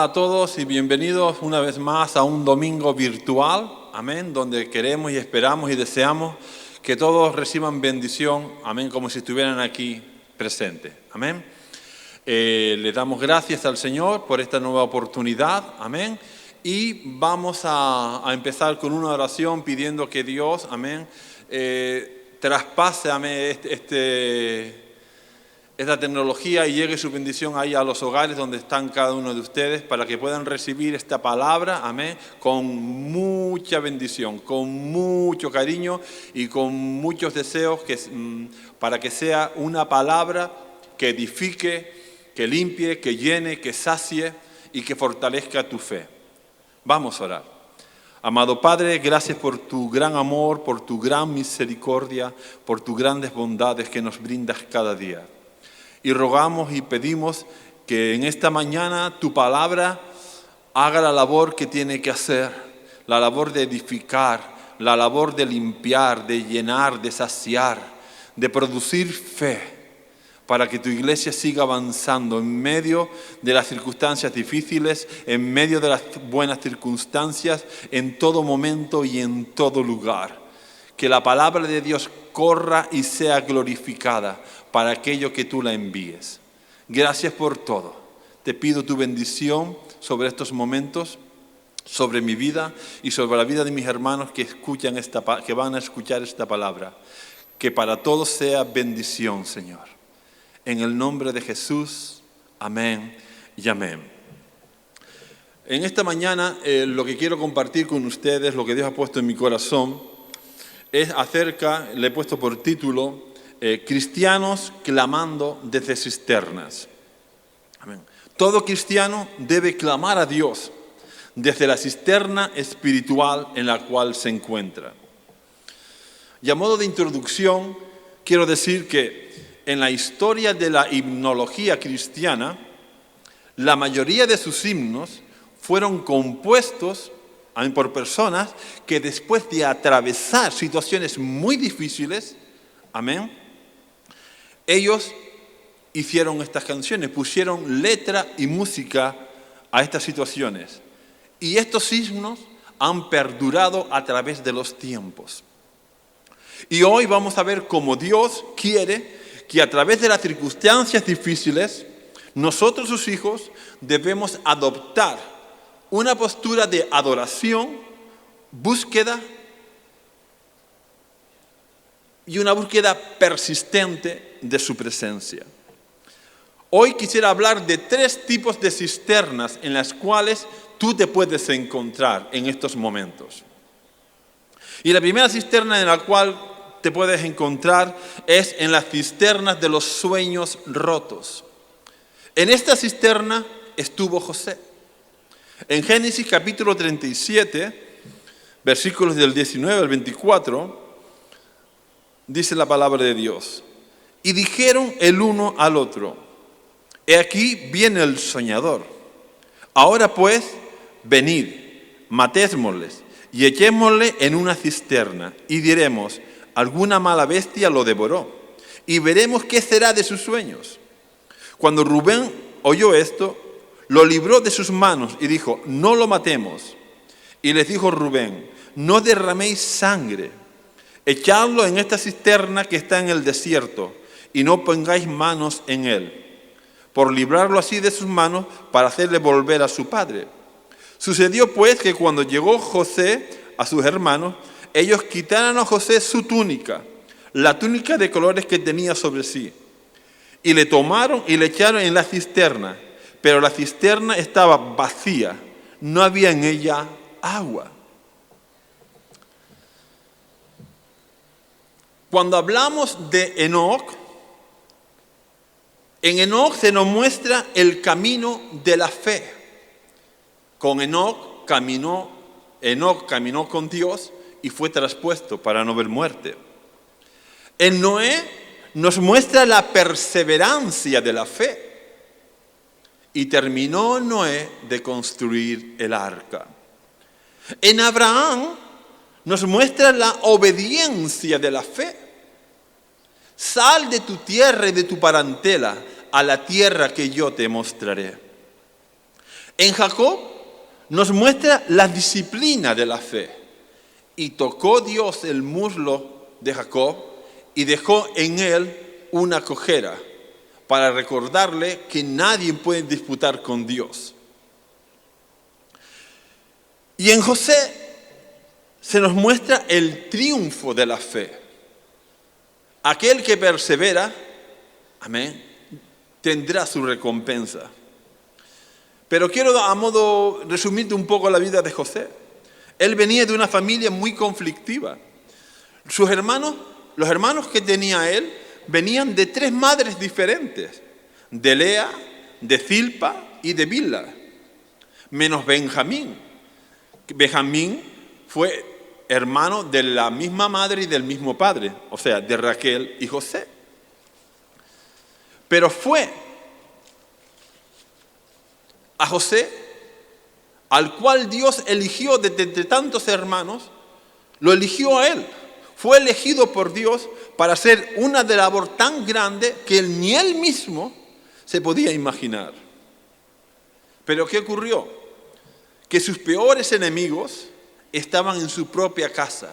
Hola a todos y bienvenidos una vez más a un domingo virtual, amén, donde queremos y esperamos y deseamos que todos reciban bendición, amén, como si estuvieran aquí presentes, amén. Le damos gracias al Señor por esta nueva oportunidad, amén, y vamos a empezar con una oración pidiendo que Dios, amén, traspase, amén, esta tecnología y llegue su bendición ahí a los hogares donde están cada uno de ustedes para que puedan recibir esta palabra, amén, con mucha bendición, con mucho cariño y con muchos deseos para que sea una palabra que edifique, que limpie, que llene, que sacie y que fortalezca tu fe. Vamos a orar. Amado Padre, gracias por tu gran amor, por tu gran misericordia, por tus grandes bondades que nos brindas cada día. Y rogamos y pedimos que en esta mañana tu palabra haga la labor que tiene que hacer, la labor de edificar, la labor de limpiar, de llenar, de saciar, de producir fe, para que tu iglesia siga avanzando en medio de las circunstancias difíciles, en medio de las buenas circunstancias, en todo momento y en todo lugar. Que la palabra de Dios corra y sea glorificada para aquello que tú la envíes. Gracias por todo. Te pido tu bendición sobre estos momentos, sobre mi vida y sobre la vida de mis hermanos que van a escuchar esta palabra. Que para todos sea bendición, Señor. En el nombre de Jesús, amén y amén. En esta mañana lo que quiero compartir con ustedes, lo que Dios ha puesto en mi corazón, es le he puesto por título, Cristianos clamando desde cisternas. Amén. Todo cristiano debe clamar a Dios desde la cisterna espiritual en la cual se encuentra. Y a modo de introducción, quiero decir que en la historia de la himnología cristiana, la mayoría de sus himnos fueron compuestos por personas que después de atravesar situaciones muy difíciles, amén, ellos hicieron estas canciones, pusieron letra y música a estas situaciones. Y estos himnos han perdurado a través de los tiempos. Y hoy vamos a ver cómo Dios quiere que a través de las circunstancias difíciles, nosotros sus hijos debemos adoptar una postura de adoración, búsqueda y una búsqueda persistente de su presencia. Hoy quisiera hablar de 3 tipos de cisternas en las cuales tú te puedes encontrar en estos momentos. Y la primera cisterna en la cual te puedes encontrar es en las cisternas de los sueños rotos. En esta cisterna estuvo José. En Génesis capítulo 37, versículos del 19 al 24, dice la palabra de Dios. Y dijeron el uno al otro, he aquí viene el soñador. Ahora pues, venid, matémosles y echémosle en una cisterna y diremos, alguna mala bestia lo devoró y veremos qué será de sus sueños. Cuando Rubén oyó esto, lo libró de sus manos y dijo, no lo matemos. Y les dijo Rubén, no derraméis sangre, echadlo en esta cisterna que está en el desierto y no pongáis manos en él, por librarlo así de sus manos para hacerle volver a su padre. Sucedió pues que cuando llegó José a sus hermanos, ellos quitaron a José su túnica, la túnica de colores que tenía sobre sí, y le tomaron y le echaron en la cisterna. Pero la cisterna estaba vacía, no había en ella agua. Cuando hablamos de Enoc, en Enoc se nos muestra el camino de la fe. Con Enoc caminó con Dios y fue traspuesto para no ver muerte. En Noé nos muestra la perseverancia de la fe. Y terminó Noé de construir el arca. En Abraham nos muestra la obediencia de la fe. Sal de tu tierra y de tu parentela a la tierra que yo te mostraré. En Jacob nos muestra la disciplina de la fe. Y tocó Dios el muslo de Jacob y dejó en él una cojera para recordarle que nadie puede disputar con Dios. Y en José se nos muestra el triunfo de la fe. Aquel que persevera, amén, tendrá su recompensa. Pero quiero a modo resumirte un poco la vida de José. Él venía de una familia muy conflictiva. Sus hermanos, los hermanos que tenía él, venían de 3 madres diferentes, de Lea, de Zilpa y de Bilha, menos Benjamín. Benjamín fue hermano de la misma madre y del mismo padre, o sea, de Raquel y José. Pero fue a José, al cual Dios eligió de entre tantos hermanos, lo eligió a él. Fue elegido por Dios para hacer una labor tan grande que ni él mismo se podía imaginar. Pero ¿qué ocurrió? Que sus peores enemigos estaban en su propia casa,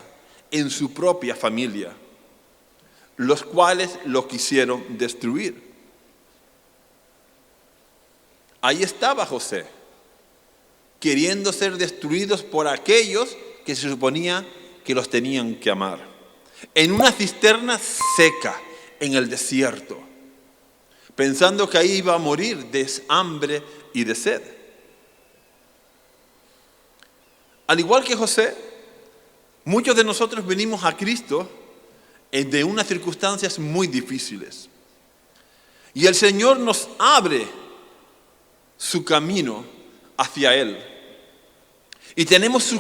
en su propia familia, los cuales lo quisieron destruir. Ahí estaba José, queriendo ser destruidos por aquellos que se suponía que los tenían que amar. En una cisterna seca, en el desierto, pensando que ahí iba a morir de hambre y de sed. Al igual que José, muchos de nosotros venimos a Cristo de unas circunstancias muy difíciles. Y el Señor nos abre su camino hacia Él. Y tenemos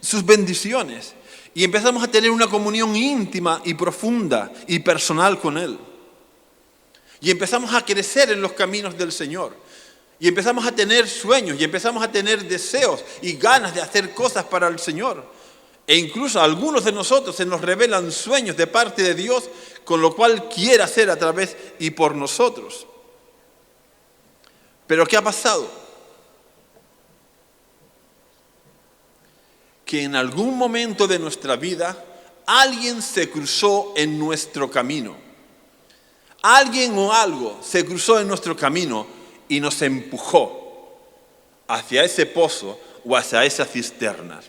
sus bendiciones. Y empezamos a tener una comunión íntima y profunda y personal con Él. Y empezamos a crecer en los caminos del Señor. Y empezamos a tener sueños y empezamos a tener deseos y ganas de hacer cosas para el Señor. E incluso a algunos de nosotros se nos revelan sueños de parte de Dios, con lo cual quiere hacer a través y por nosotros. Pero ¿qué ha pasado? Que en algún momento de nuestra vida alguien se cruzó en nuestro camino. Alguien o algo se cruzó en nuestro camino y nos empujó hacia ese pozo o hacia esa cisterna.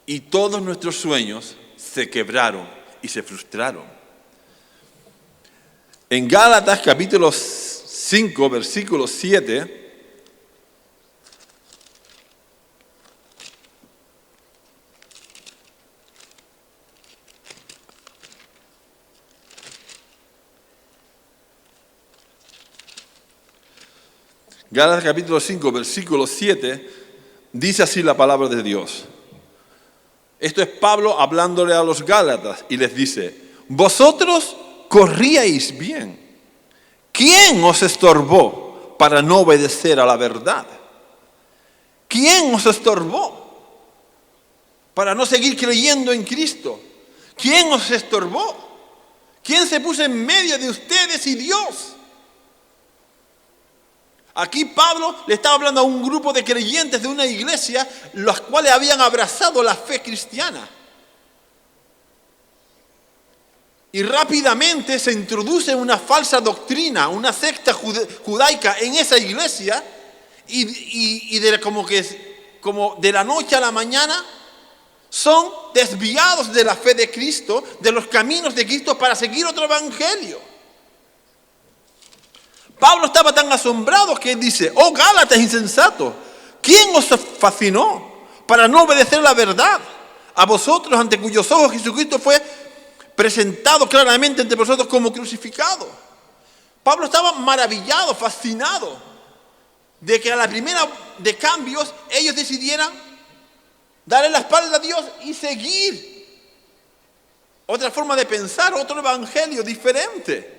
Y todos nuestros sueños se quebraron y se frustraron. En Gálatas capítulo 5, versículo 7, Gálatas capítulo 5, versículo 7, dice así la palabra de Dios. Esto es Pablo hablándole a los Gálatas y les dice: vosotros corríais bien. ¿Quién os estorbó para no obedecer a la verdad? ¿Quién os estorbó para no seguir creyendo en Cristo? ¿Quién os estorbó? ¿Quién se puso en medio de ustedes y Dios? Aquí Pablo le estaba hablando a un grupo de creyentes de una iglesia, los cuales habían abrazado la fe cristiana. Y rápidamente se introduce una falsa doctrina, una secta judaica en esa iglesia, como de la noche a la mañana son desviados de la fe de Cristo, de los caminos de Cristo, para seguir otro evangelio. Pablo estaba tan asombrado que él dice: oh Gálatas insensatos, ¿quién os fascinó para no obedecer la verdad? A vosotros, ante cuyos ojos Jesucristo fue presentado claramente entre vosotros como crucificado. Pablo estaba maravillado, fascinado, de que a la primera de cambios ellos decidieran darle la espalda a Dios y seguir otra forma de pensar, otro evangelio diferente.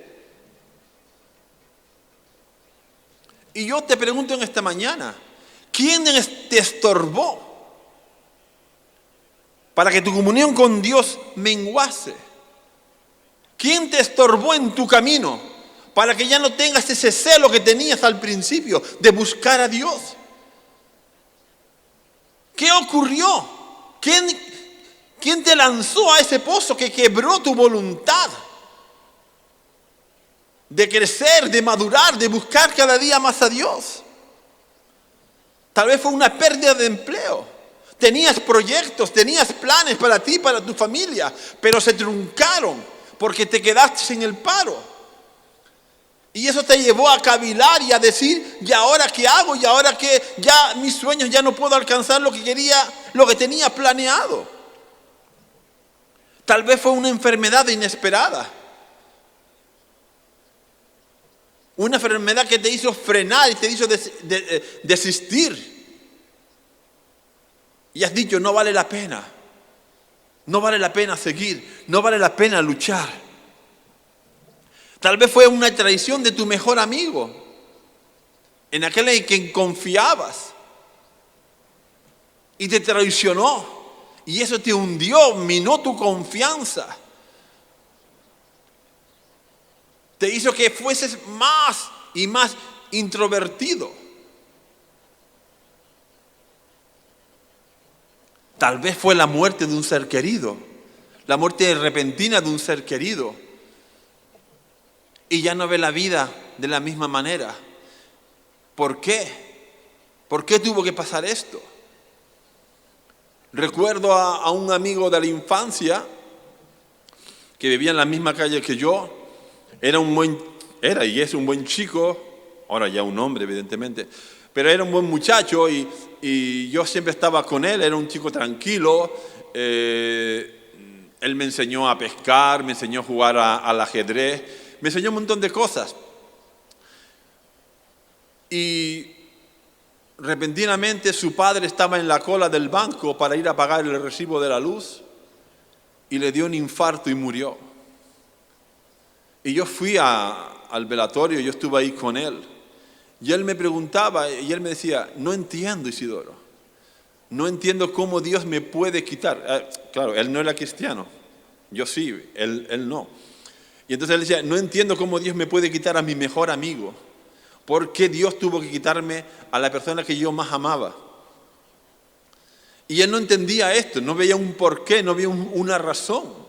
Y yo te pregunto en esta mañana, ¿quién te estorbó para que tu comunión con Dios menguase? ¿Quién te estorbó en tu camino para que ya no tengas ese celo que tenías al principio de buscar a Dios. ¿Qué ocurrió? ¿Quién te lanzó a ese pozo que quebró tu voluntad de crecer, de madurar, de buscar cada día más a Dios? Tal vez fue una pérdida de empleo. Tenías proyectos, tenías planes para ti, para tu familia, pero se truncaron porque te quedaste sin el paro. Y eso te llevó a cavilar y a decir, ¿y ahora qué hago? Y ahora que ya mis sueños ya no puedo alcanzar lo que quería, lo que tenía planeado. Tal vez fue una enfermedad inesperada. Una enfermedad que te hizo frenar y te hizo desistir. Y has dicho, no vale la pena. No vale la pena seguir. No vale la pena luchar. Tal vez fue una traición de tu mejor amigo. En aquel en quien confiabas. Y te traicionó. Y eso te hundió, minó tu confianza. Te hizo que fueses más y más introvertido. Tal vez fue la muerte de un ser querido, la muerte repentina de un ser querido. Y ya no ve la vida de la misma manera. ¿Por qué? ¿Por qué tuvo que pasar esto? Recuerdo a un amigo de la infancia que vivía en la misma calle que yo. Era y es un buen chico, ahora ya un hombre evidentemente, pero era un buen muchacho y yo siempre estaba con él. Era un chico tranquilo. Él me enseñó a pescar, me enseñó a jugar al ajedrez, me enseñó un montón de cosas. Y repentinamente su padre estaba en la cola del banco para ir a pagar el recibo de la luz y le dio un infarto y murió. Y yo fui al velatorio, yo estuve ahí con él. Y él me preguntaba, y él me decía, no entiendo, Isidoro. No entiendo cómo Dios me puede quitar. Claro, él no era cristiano. Yo sí, él no. Y entonces él decía, no entiendo cómo Dios me puede quitar a mi mejor amigo. ¿Por qué Dios tuvo que quitarme a la persona que yo más amaba? Y él no entendía esto, no veía un porqué, no veía una razón.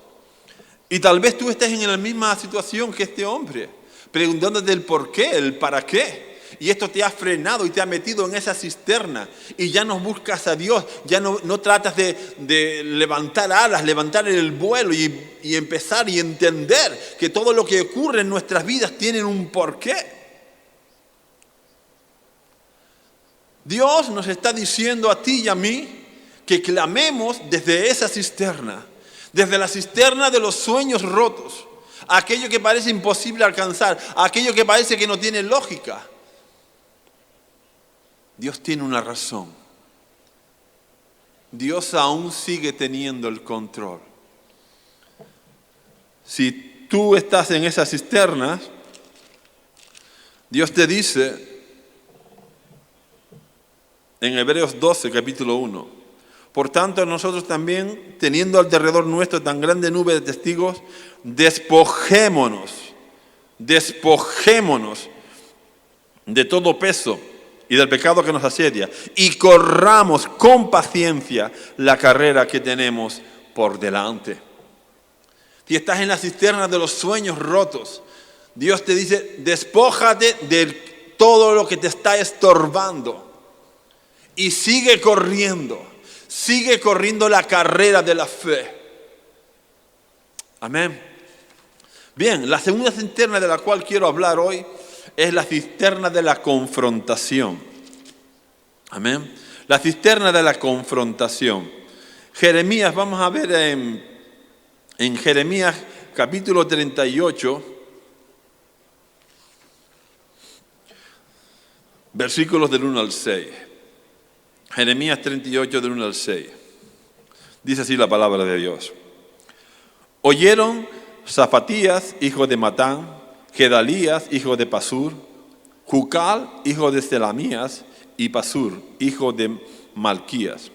Y tal vez tú estés en la misma situación que este hombre, preguntándote el por qué, el para qué. Y esto te ha frenado y te ha metido en esa cisterna. Y ya no buscas a Dios, ya no tratas de levantar alas, levantar el vuelo y empezar y entender que todo lo que ocurre en nuestras vidas tiene un porqué. Dios nos está diciendo a ti y a mí que clamemos desde esa cisterna. Desde la cisterna de los sueños rotos, aquello que parece imposible alcanzar, aquello que parece que no tiene lógica. Dios tiene una razón. Dios aún sigue teniendo el control. Si tú estás en esa cisterna, Dios te dice en Hebreos 12, capítulo 1, por tanto nosotros también, teniendo alrededor nuestro tan grande nube de testigos, despojémonos de todo peso y del pecado que nos asedia, y corramos con paciencia la carrera que tenemos por delante. Si estás en la cisterna de los sueños rotos, Dios te dice, despójate de todo lo que te está estorbando y sigue corriendo la carrera de la fe. Amén. Bien, la segunda cisterna de la cual quiero hablar hoy es la cisterna de la confrontación. Amén. La cisterna de la confrontación. Jeremías, vamos a ver en Jeremías capítulo 38, versículos del 1 al 6. Jeremías 38, del 1 al 6. Dice así la palabra de Dios. Oyeron Zapatías, hijo de Matán, Gedalías, hijo de Pasur, Jucal, hijo de Selamías, y Pasur, hijo de Malquías,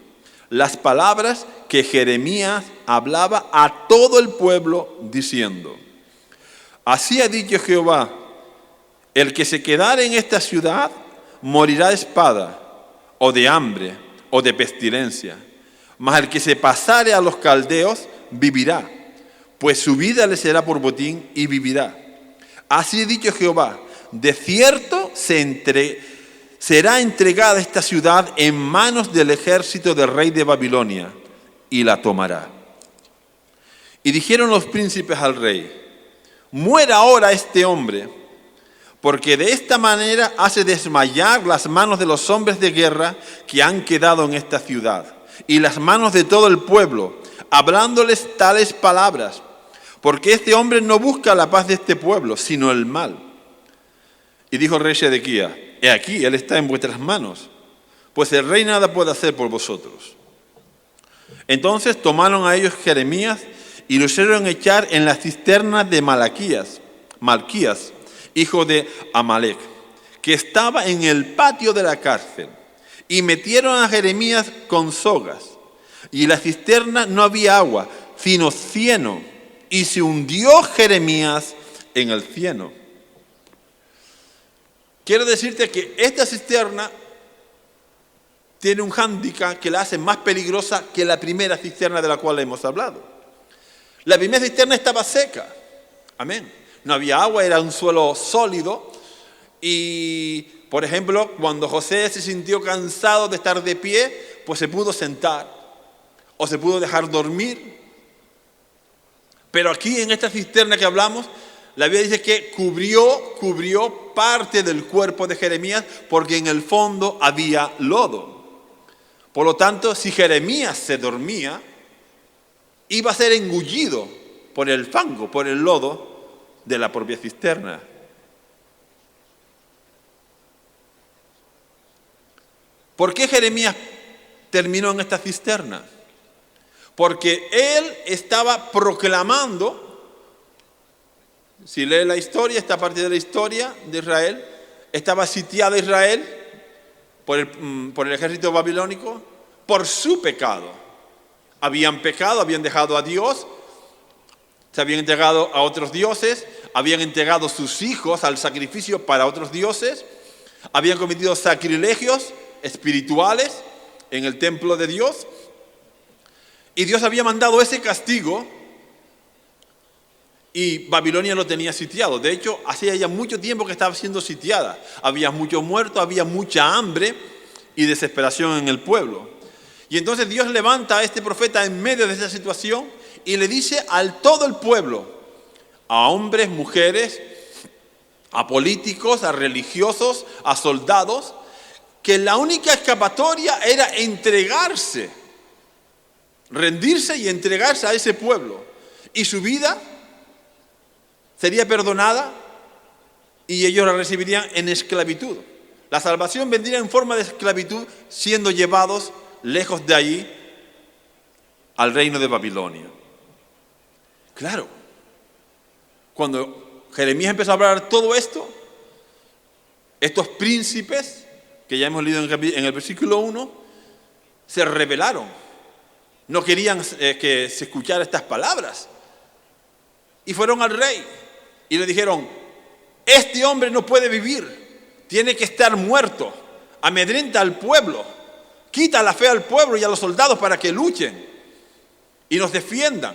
las palabras que Jeremías hablaba a todo el pueblo, diciendo, así ha dicho Jehová, El que se quedare en esta ciudad morirá de espada, o de hambre, o de pestilencia. Mas el que se pasare a los caldeos vivirá, pues su vida le será por botín y vivirá. Así ha dicho Jehová, de cierto será entregada esta ciudad en manos del ejército del rey de Babilonia, y la tomará. Y dijeron los príncipes al rey, muera ahora este hombre, porque de esta manera hace desmayar las manos de los hombres de guerra que han quedado en esta ciudad, y las manos de todo el pueblo, hablándoles tales palabras, porque este hombre no busca la paz de este pueblo, sino el mal. Y dijo el rey Sedequías, he aquí, él está en vuestras manos, pues el rey nada puede hacer por vosotros. Entonces tomaron a ellos Jeremías y lo hicieron echar en la cisterna de Malquías, hijo de Amalec, que estaba en el patio de la cárcel. Y metieron a Jeremías con sogas. Y en la cisterna no había agua, sino cieno. Y se hundió Jeremías en el cieno. Quiero decirte que esta cisterna tiene un hándicap que la hace más peligrosa que la primera cisterna de la cual hemos hablado. La primera cisterna estaba seca. Amén. No había agua, era un suelo sólido. Y, por ejemplo, cuando José se sintió cansado de estar de pie, pues se pudo sentar o se pudo dejar dormir. Pero aquí en esta cisterna que hablamos, la Biblia dice que cubrió parte del cuerpo de Jeremías porque en el fondo había lodo. Por lo tanto, si Jeremías se dormía, iba a ser engullido por el fango, por el lodo de la propia cisterna. ¿Por qué Jeremías terminó en esta cisterna? Porque él estaba proclamando, si lee la historia, esta parte de la historia de Israel, estaba sitiada Israel por el ejército babilónico por su pecado. Habían pecado, habían dejado a Dios, se habían entregado a otros dioses, habían entregado sus hijos al sacrificio para otros dioses, habían cometido sacrilegios espirituales en el templo de Dios, y Dios había mandado ese castigo y Babilonia lo tenía sitiado. De hecho, hacía ya mucho tiempo que estaba siendo sitiada. Había muchos muertos, había mucha hambre y desesperación en el pueblo. Y entonces Dios levanta a este profeta en medio de esa situación y le dice a todo el pueblo, a hombres, mujeres, a políticos, a religiosos, a soldados, que la única escapatoria era entregarse, rendirse y entregarse a ese pueblo. Y su vida sería perdonada y ellos la recibirían en esclavitud. La salvación vendría en forma de esclavitud, siendo llevados lejos de allí al reino de Babilonia. Claro, cuando Jeremías empezó a hablar todo esto, estos príncipes, que ya hemos leído en el versículo 1, se rebelaron. No querían que se escuchara estas palabras. Y fueron al rey y le dijeron, este hombre no puede vivir, tiene que estar muerto, amedrenta al pueblo, quita la fe al pueblo y a los soldados para que luchen y nos defiendan.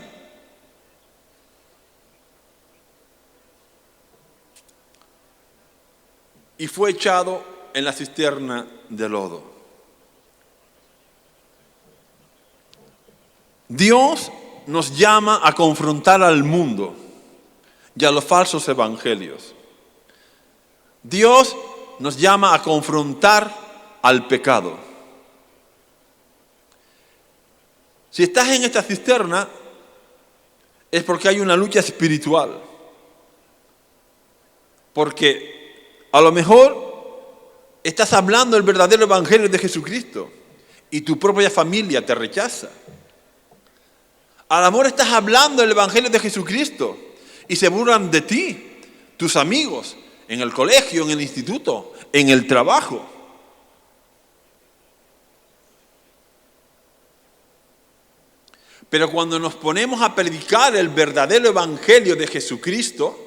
Y fue echado en la cisterna de lodo. Dios nos llama a confrontar al mundo y a los falsos evangelios. Dios nos llama a confrontar al pecado. Si estás en esta cisterna, es porque hay una lucha espiritual. Porque a lo mejor estás hablando el verdadero evangelio de Jesucristo y tu propia familia te rechaza. A lo mejor estás hablando el evangelio de Jesucristo y se burlan de ti, tus amigos, en el colegio, en el instituto, en el trabajo. Pero cuando nos ponemos a predicar el verdadero evangelio de Jesucristo,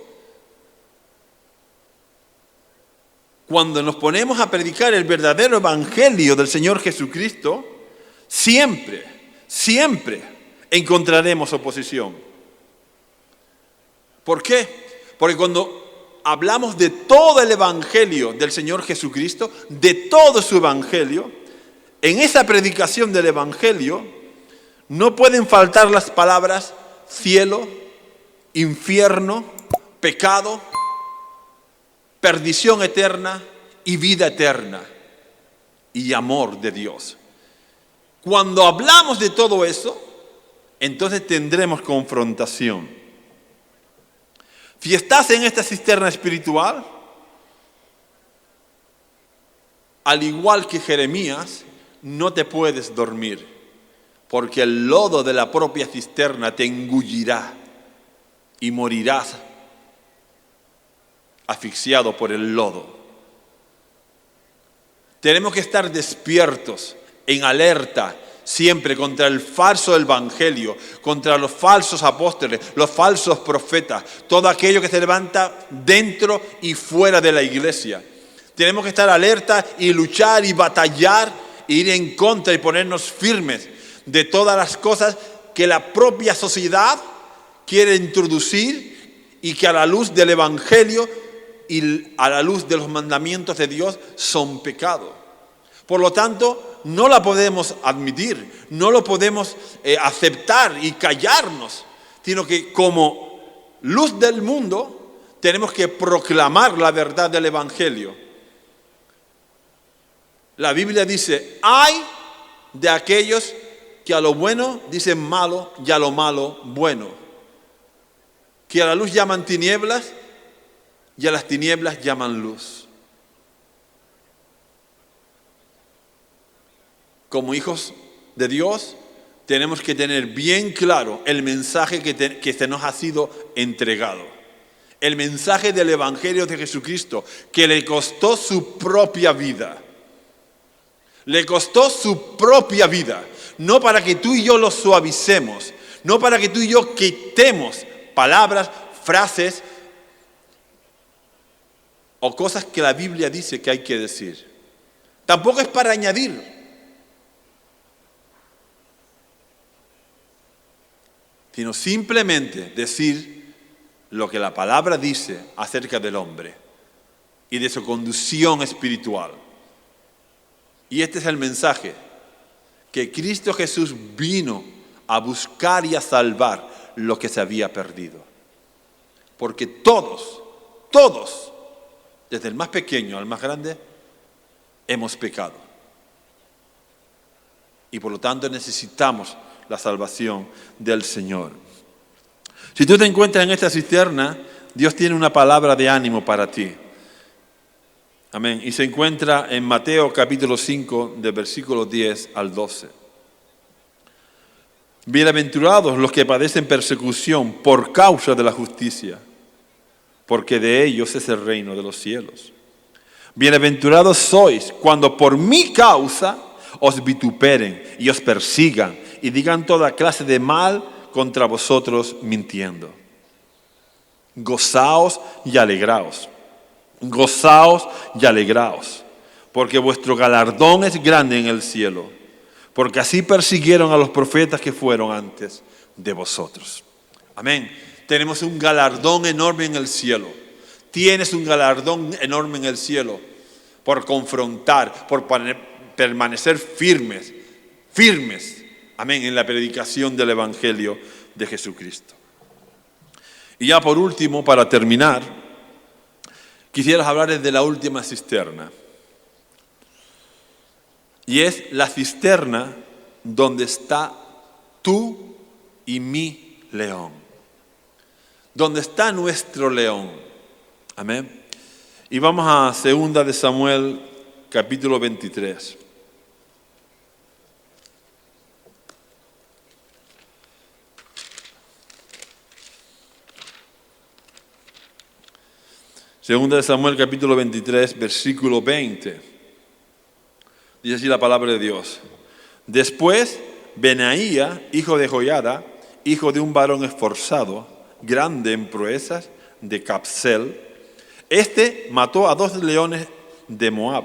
cuando nos ponemos a predicar el verdadero evangelio del Señor Jesucristo, siempre encontraremos oposición. ¿Por qué? Porque cuando hablamos de todo el evangelio del Señor Jesucristo, de todo su evangelio, en esa predicación del evangelio no pueden faltar las palabras cielo, infierno, pecado, perdición eterna y vida eterna y amor de Dios. Cuando hablamos de todo eso, entonces tendremos confrontación. Si estás en esta cisterna espiritual, al igual que Jeremías, no te puedes dormir, porque el lodo de la propia cisterna te engullirá y morirás asfixiado por el lodo. Tenemos que estar despiertos, en alerta, siempre contra el falso evangelio, contra los falsos apóstoles, los falsos profetas, todo aquello que se levanta dentro y fuera de la iglesia. Tenemos que estar alerta y luchar y batallar, e ir en contra y ponernos firmes de todas las cosas que la propia sociedad quiere introducir y que a la luz del evangelio y a la luz de los mandamientos de Dios son pecado. Por lo tanto, no la podemos admitir, no lo podemos aceptar y callarnos, sino que como luz del mundo tenemos que proclamar la verdad del evangelio. La Biblia dice, ay de aquellos que a lo bueno dicen malo y a lo malo bueno, que a la luz llaman tinieblas y a las tinieblas llaman luz. Como hijos de Dios, tenemos que tener bien claro el mensaje que se nos ha sido entregado. El mensaje del Evangelio de Jesucristo, que le costó su propia vida. Le costó su propia vida. No para que tú y yo lo suavicemos, no para que tú y yo quitemos palabras, frases o cosas que la Biblia dice que hay que decir. Tampoco es para añadir. Sino simplemente decir lo que la palabra dice acerca del hombre y de su condición espiritual. Y este es el mensaje, que Cristo Jesús vino a buscar y a salvar lo que se había perdido. Porque todos, desde el más pequeño al más grande, hemos pecado. Y por lo tanto necesitamos la salvación del Señor. Si tú te encuentras en esta cisterna, Dios tiene una palabra de ánimo para ti. Amén. Y se encuentra en Mateo capítulo 5, del versículo 10 al 12. Bienaventurados los que padecen persecución por causa de la justicia, porque de ellos es el reino de los cielos. Bienaventurados sois cuando por mi causa os vituperen y os persigan y digan toda clase de mal contra vosotros mintiendo. Gozaos y alegraos. Gozaos y alegraos, porque vuestro galardón es grande en el cielo, porque así persiguieron a los profetas que fueron antes de vosotros. Amén. Tenemos un galardón enorme en el cielo. Tienes un galardón enorme en el cielo por confrontar, por permanecer firmes. Amén, en la predicación del Evangelio de Jesucristo. Y ya por último, para terminar, quisiera hablarles de la última cisterna. Y es la cisterna donde está tú y mi león. Donde está nuestro león. Amén. Y vamos a 2 de Samuel, capítulo 23. Segunda de Samuel, capítulo 23, versículo 20. Dice así la palabra de Dios. Después, Benaía, hijo de Joiada, hijo de un varón esforzado, grande en proezas, de Capsel, este mató a 2 leones de Moab.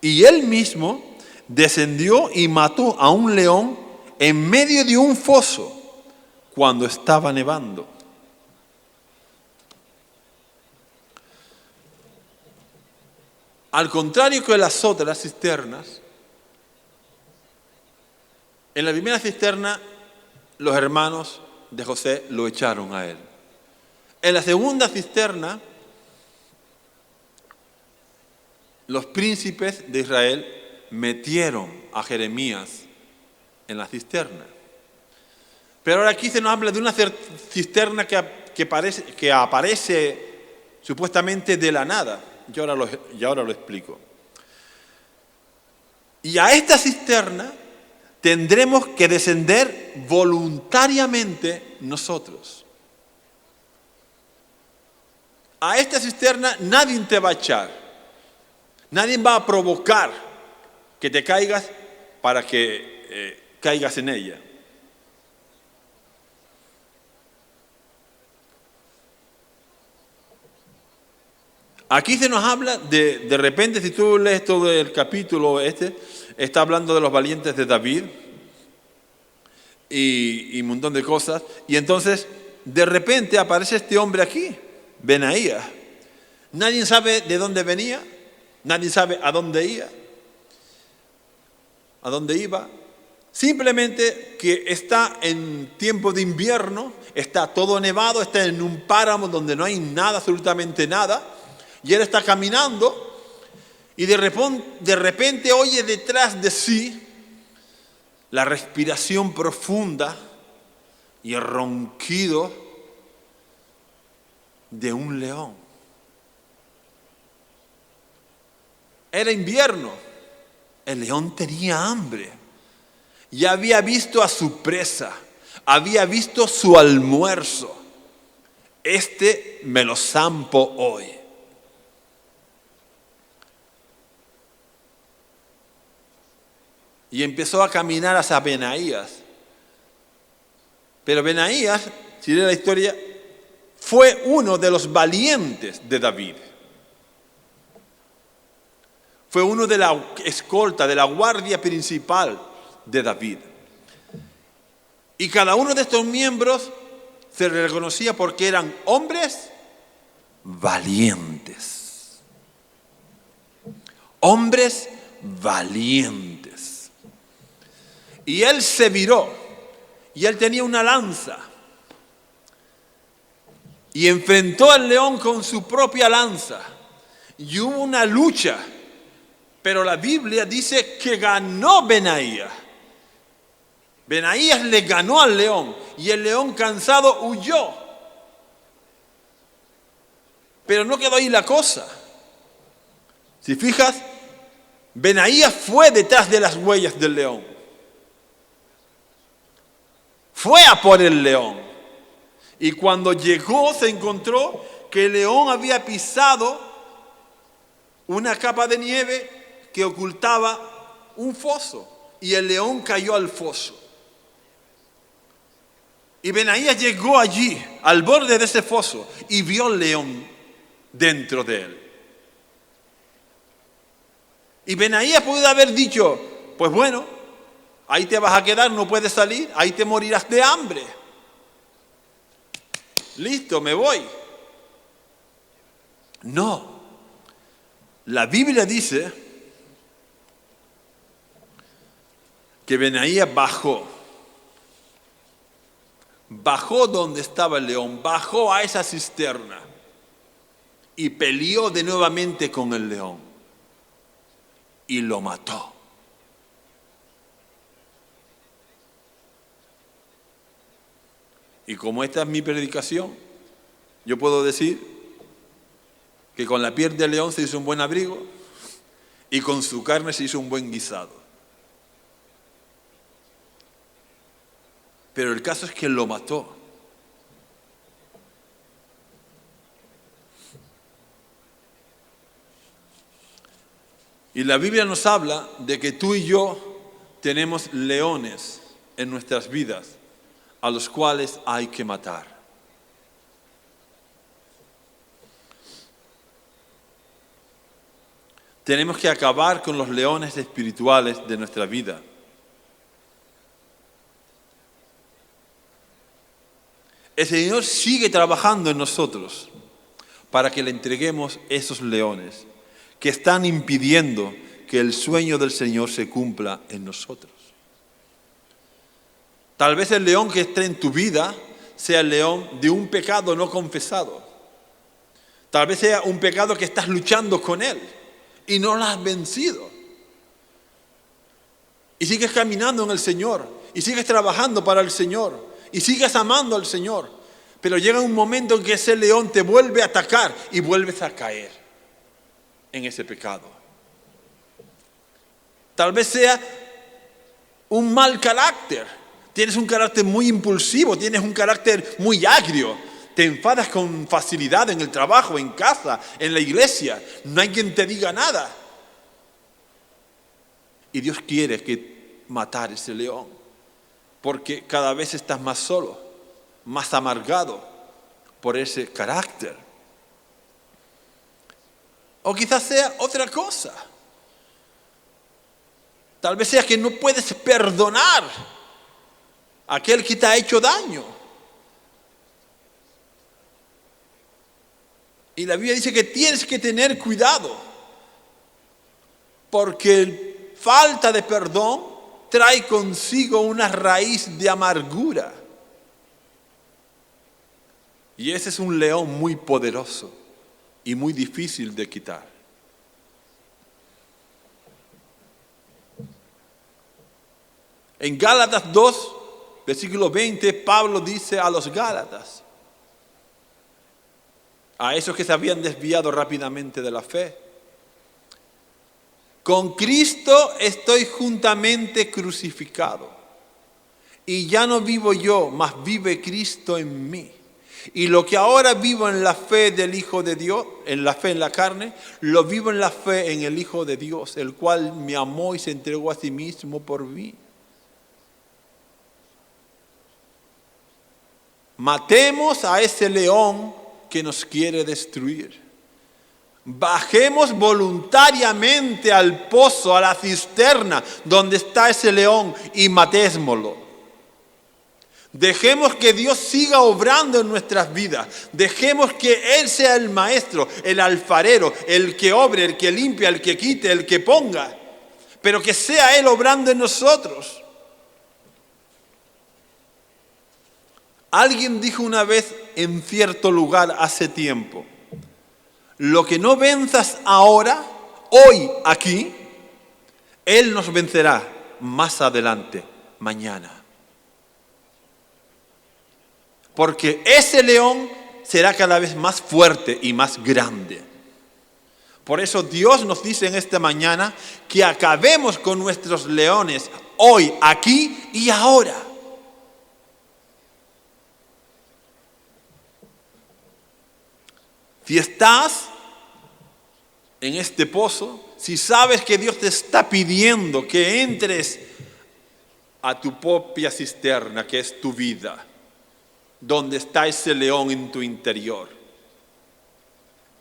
Y él mismo descendió y mató a un león en medio de un foso cuando estaba nevando. Al contrario que las otras cisternas, en la primera cisterna los hermanos de José lo echaron a él. En la segunda cisterna, los príncipes de Israel metieron a Jeremías en la cisterna. Pero ahora aquí se nos habla de una cisterna que aparece supuestamente de la nada. Y ahora lo explico. Y a esta cisterna tendremos que descender voluntariamente nosotros. A esta cisterna nadie te va a echar. Nadie va a provocar que te caigas para que caigas en ella. Aquí se nos habla de repente, si tú lees todo el capítulo está hablando de los valientes de David y un montón de cosas. Y entonces, de repente aparece este hombre aquí, Benaías. Nadie sabe de dónde venía, nadie sabe a dónde iba. Simplemente que está en tiempo de invierno, está todo nevado, está en un páramo donde no hay nada, absolutamente nada. Y él está caminando y de repente oye detrás de sí la respiración profunda y el ronquido de un león. Era invierno, el león tenía hambre. Ya había visto a su presa, había visto su almuerzo. Me lo zampo hoy. Y empezó a caminar hacia Benaías. Pero Benaías, si lee la historia, fue uno de los valientes de David. Fue uno de la escolta, de la guardia principal de David. Y cada uno de estos miembros se reconocía porque eran hombres valientes. Hombres valientes. Y él se viró, y él tenía una lanza, y enfrentó al león con su propia lanza, y hubo una lucha, pero la Biblia dice que ganó Benaías. Benaías le ganó al león, y el león cansado huyó. Pero no quedó ahí la cosa. Si fijas, Benaías fue detrás de las huellas del león. Fue a por el león. Y cuando llegó se encontró que el león había pisado una capa de nieve que ocultaba un foso. Y el león cayó al foso. Y Benaías llegó allí, al borde de ese foso, y vio al león dentro de él. Y Benaías pudo haber dicho, pues bueno, ahí te vas a quedar, no puedes salir, ahí te morirás de hambre. Listo, me voy. No. La Biblia dice que Benaías bajó donde estaba el león, bajó a esa cisterna y peleó de nuevamente con el león y lo mató. Y como esta es mi predicación, yo puedo decir que con la piel del león se hizo un buen abrigo y con su carne se hizo un buen guisado. Pero el caso es que lo mató. Y la Biblia nos habla de que tú y yo tenemos leones en nuestras vidas a los cuales hay que matar. Tenemos que acabar con los leones espirituales de nuestra vida. El Señor sigue trabajando en nosotros para que le entreguemos esos leones que están impidiendo que el sueño del Señor se cumpla en nosotros. Tal vez el león que esté en tu vida sea el león de un pecado no confesado. Tal vez sea un pecado que estás luchando con él y no lo has vencido. Y sigues caminando en el Señor, y sigues trabajando para el Señor, y sigues amando al Señor. Pero llega un momento en que ese león te vuelve a atacar y vuelves a caer en ese pecado. Tal vez sea un mal carácter. Tienes un carácter muy impulsivo, tienes un carácter muy agrio. Te enfadas con facilidad en el trabajo, en casa, en la iglesia. No hay quien te diga nada. Y Dios quiere matar ese león, porque cada vez estás más solo, más amargado por ese carácter. O quizás sea otra cosa. Tal vez sea que no puedes perdonar a aquel que te ha hecho daño. Y la Biblia dice que tienes que tener cuidado, porque falta de perdón trae consigo una raíz de amargura. Y ese es un león muy poderoso y muy difícil de quitar. En Gálatas 2, versículo 20, Pablo dice a los Gálatas, a esos que se habían desviado rápidamente de la fe: con Cristo estoy juntamente crucificado, y ya no vivo yo, mas vive Cristo en mí. Y lo que ahora vivo en la fe del Hijo de Dios, en la fe en la carne, lo vivo en la fe en el Hijo de Dios, el cual me amó y se entregó a sí mismo por mí. Matemos a ese león que nos quiere destruir. Bajemos voluntariamente al pozo, a la cisterna donde está ese león, y matémoslo. Dejemos que Dios siga obrando en nuestras vidas. Dejemos que Él sea el maestro, el alfarero, el que obre, el que limpia, el que quite, el que ponga. Pero que sea Él obrando en nosotros. Alguien dijo una vez en cierto lugar hace tiempo: lo que no venzas ahora, hoy, aquí, Él nos vencerá más adelante, mañana. Porque ese león será cada vez más fuerte y más grande. Por eso Dios nos dice en esta mañana que acabemos con nuestros leones hoy, aquí y ahora. Si estás en este pozo, si sabes que Dios te está pidiendo que entres a tu propia cisterna, que es tu vida, donde está ese león en tu interior,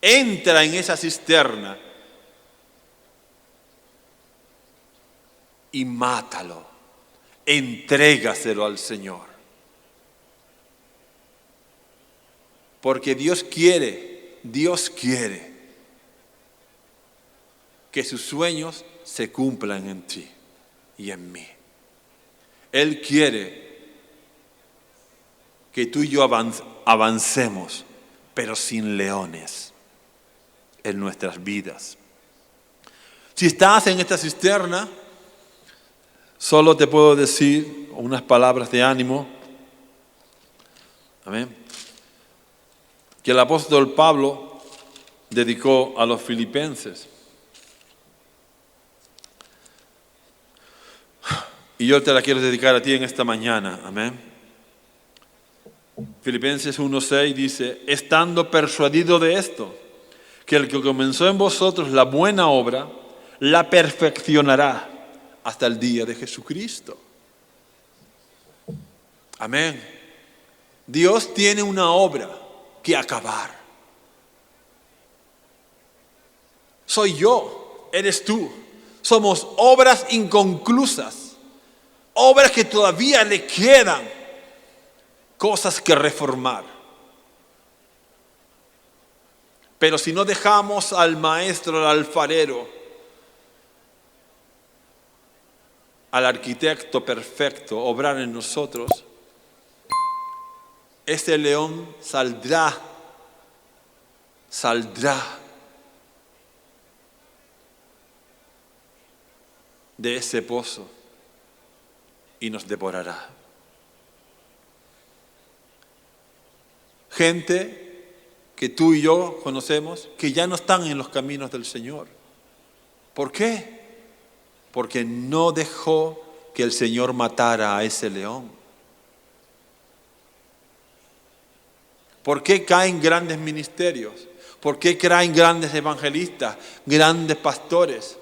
entra en esa cisterna y mátalo, entrégaselo al Señor. Porque Dios quiere que sus sueños se cumplan en ti y en mí. Él quiere que tú y yo avancemos, pero sin leones en nuestras vidas. Si estás en esta cisterna, solo te puedo decir unas palabras de ánimo. Amén. Que el apóstol Pablo dedicó a los filipenses. Y yo te la quiero dedicar a ti en esta mañana. Amén. Filipenses 1:6 dice: estando persuadido de esto, que el que comenzó en vosotros la buena obra, la perfeccionará hasta el día de Jesucristo. Amén. Dios tiene una obra que acabar. Soy yo eres tú. Somos obras inconclusas, obras que todavía le quedan cosas que reformar. Pero si no dejamos al maestro, al alfarero, al arquitecto perfecto obrar en nosotros, ese león saldrá de ese pozo y nos devorará. Gente que tú y yo conocemos que ya no están en los caminos del Señor. ¿Por qué? Porque no dejó que el Señor matara a ese león. ¿Por qué caen grandes ministerios? ¿Por qué caen grandes evangelistas, grandes pastores?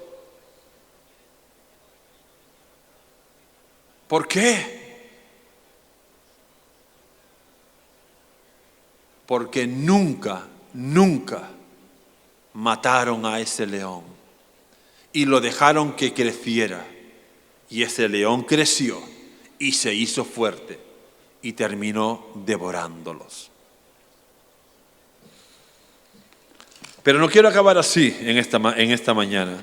¿Por qué? Porque nunca mataron a ese león y lo dejaron que creciera. Y ese león creció y se hizo fuerte y terminó devorándolos. Pero no quiero acabar así en esta mañana.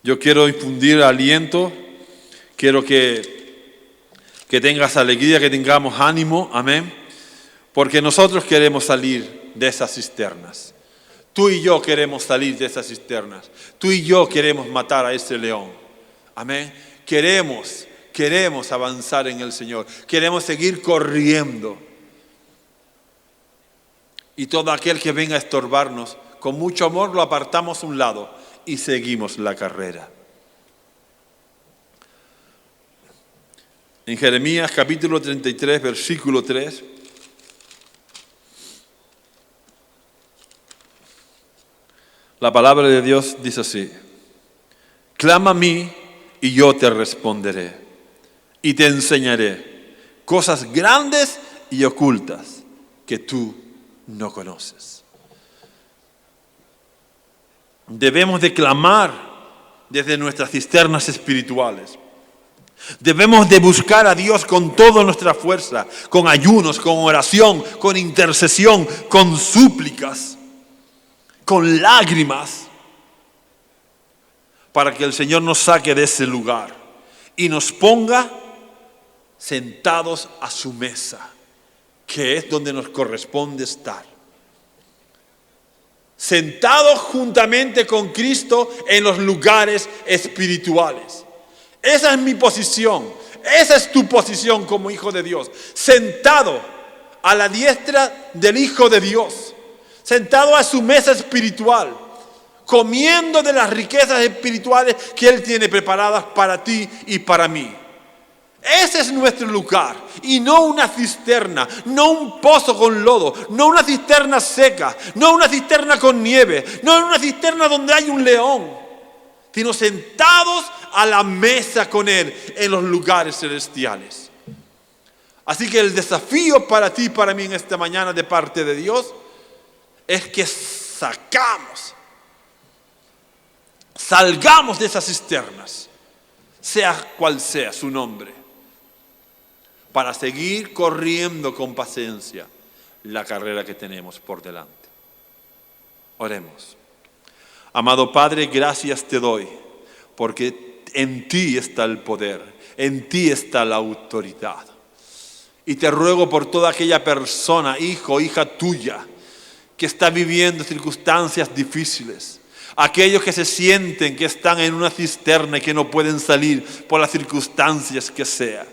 Yo quiero infundir aliento, quiero que tengas alegría, que tengamos ánimo, amén. Porque nosotros queremos salir de esas cisternas. Tú y yo queremos salir de esas cisternas. Tú y yo queremos matar a ese león. Amén. Queremos avanzar en el Señor. Queremos seguir corriendo. Y todo aquel que venga a estorbarnos, con mucho amor lo apartamos a un lado y seguimos la carrera. En Jeremías capítulo 33, versículo 3. La palabra de Dios dice así: clama a mí y yo te responderé y te enseñaré cosas grandes y ocultas que tú no conoces. Debemos de clamar desde nuestras cisternas espirituales. Debemos de buscar a Dios con toda nuestra fuerza, con ayunos, con oración, con intercesión, con súplicas, con lágrimas, para que el Señor nos saque de ese lugar y nos ponga sentados a su mesa, que es donde nos corresponde estar. Sentados juntamente con Cristo en los lugares espirituales. Esa es mi posición, esa es tu posición como hijo de Dios. Sentado a la diestra del Hijo de Dios, sentado a su mesa espiritual, comiendo de las riquezas espirituales que Él tiene preparadas para ti y para mí. Ese es nuestro lugar, y no una cisterna, no un pozo con lodo, no una cisterna seca, no una cisterna con nieve, no una cisterna donde hay un león, sino sentados a la mesa con Él en los lugares celestiales. Así que el desafío para ti y para mí en esta mañana de parte de Dios es que salgamos de esas cisternas, sea cual sea su nombre, para seguir corriendo con paciencia la carrera que tenemos por delante. Oremos. Amado Padre, gracias te doy, porque en ti está el poder, en ti está la autoridad. Y te ruego por toda aquella persona, hijo, hija tuya, que está viviendo circunstancias difíciles, aquellos que se sienten que están en una cisterna y que no pueden salir por las circunstancias que sea.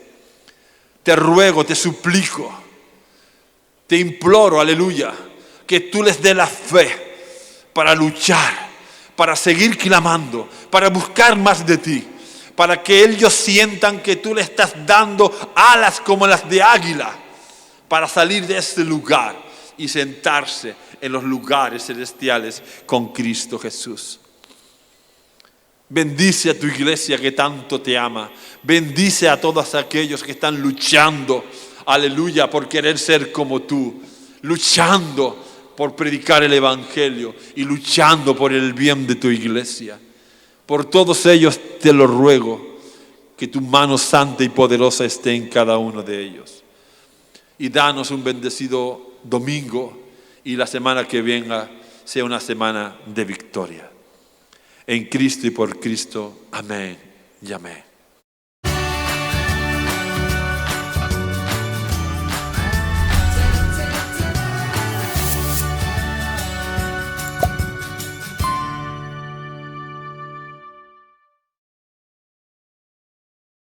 Te ruego, te suplico, te imploro, aleluya, que tú les des la fe para luchar, para seguir clamando, para buscar más de ti, para que ellos sientan que tú le estás dando alas como las de águila, para salir de este lugar y sentarse en los lugares celestiales con Cristo Jesús. Bendice a tu iglesia que tanto te ama. Bendice a todos aquellos que están luchando, aleluya, por querer ser como tú, luchando por predicar el evangelio y luchando por el bien de tu iglesia. Por todos ellos te lo ruego, que tu mano santa y poderosa esté en cada uno de ellos. Y danos un bendecido domingo y la semana que venga sea una semana de victoria. En Cristo y por Cristo. Amén y amén.